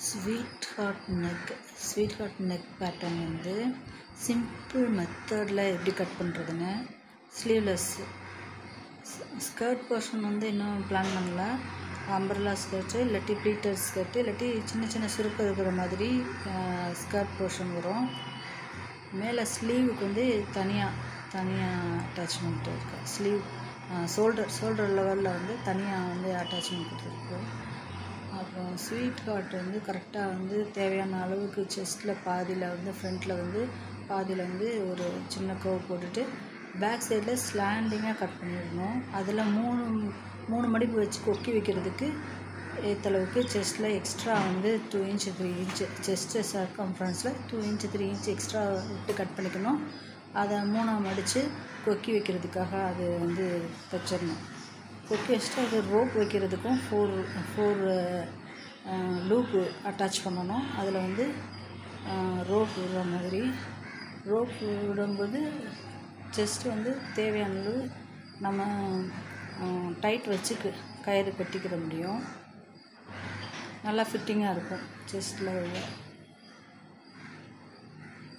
Sweet heart neck pattern வந்து simple மெத்தடில் எப்படி கட் பண்ணுறதுன்னு. ஸ்லீவ்லெஸ் ஸ்கர்ட் போர்ஷன் வந்து இன்னும் பிளான் பண்ணல. அம்பர்லா ஸ்கர்ட்டு இல்லாட்டி ப்ளீட்டட் ஸ்கர்ட்டு இல்லாட்டி சின்ன சின்ன சுருக்கம் இருக்கிற மாதிரி ஸ்கர்ட் போர்ஷன் வரும். மேலே ஸ்லீவுக்கு வந்து தனியாக அட்டாச்மெண்ட் இருக்குது. ஸ்லீவ் ஷோல்டர் லெவலில் வந்து தனியாக வந்து அட்டாச்மெண்ட் கொடுத்துருக்கு. அப்புறம் ஸ்வீட் ஹார்ட் வந்து கரெக்டாக வந்து தேவையான அளவுக்கு செஸ்ட்டில் பாதியில் வந்து ஃப்ரண்ட்டில் வந்து பாதியில் வந்து ஒரு சின்ன கர்வ் போட்டுட்டு பேக் சைடில் ஸ்லாண்டிங்காக கட் பண்ணிடணும். அதில் மூணு மடிப்பு வச்சு கொக்கி வைக்கிறதுக்கு ஏற்றளவுக்கு செஸ்ட்டில் எக்ஸ்ட்ரா வந்து 2 inch 3 inch செஸ்ட்டு சர்க்கம்ஃபரன்ஸில் 2 inch 3 inch எக்ஸ்ட்ரா விட்டு கட் பண்ணிக்கணும். அதை 3ஆக மடித்து கொக்கி வைக்கிறதுக்காக அது வந்து தைச்சிடணும். கொக்கி வச்சுட்டு அது ரோப் வைக்கிறதுக்கும் ஃபோர் லூப்பு அட்டாச் பண்ணணும். அதில் வந்து ரோப் விடுற மாதிரி ரோப் விடும்போது செஸ்ட்டு வந்து தேவையான அளவு நம்ம டைட் வச்சு கயிறு கட்டிக்கிற முடியும். நல்லா ஃபிட்டிங்காக இருக்கும் செஸ்ட்டில் உள்ள.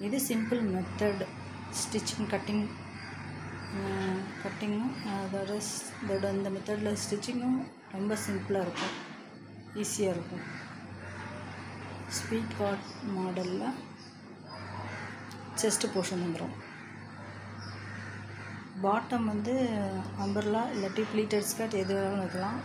இது சிம்பிள் மெத்தட். ஸ்டிச்சிங் கட்டிங்கும் அதோட இந்த மெத்தடில் ஸ்டிச்சிங்கும் ரொம்ப சிம்பிளாக இருக்கும், ஈஸியாக இருக்கும். ஸ்வீட் ஹார்ட் மாடலில் செஸ்ட்டு போர்ஷன் வந்துடும். பாட்டம் வந்து அம்பர்லா இல்லாட்டி ப்ளீட்டட் ஸ்கர்ட் எது வேணாலும் வைக்கலாம்.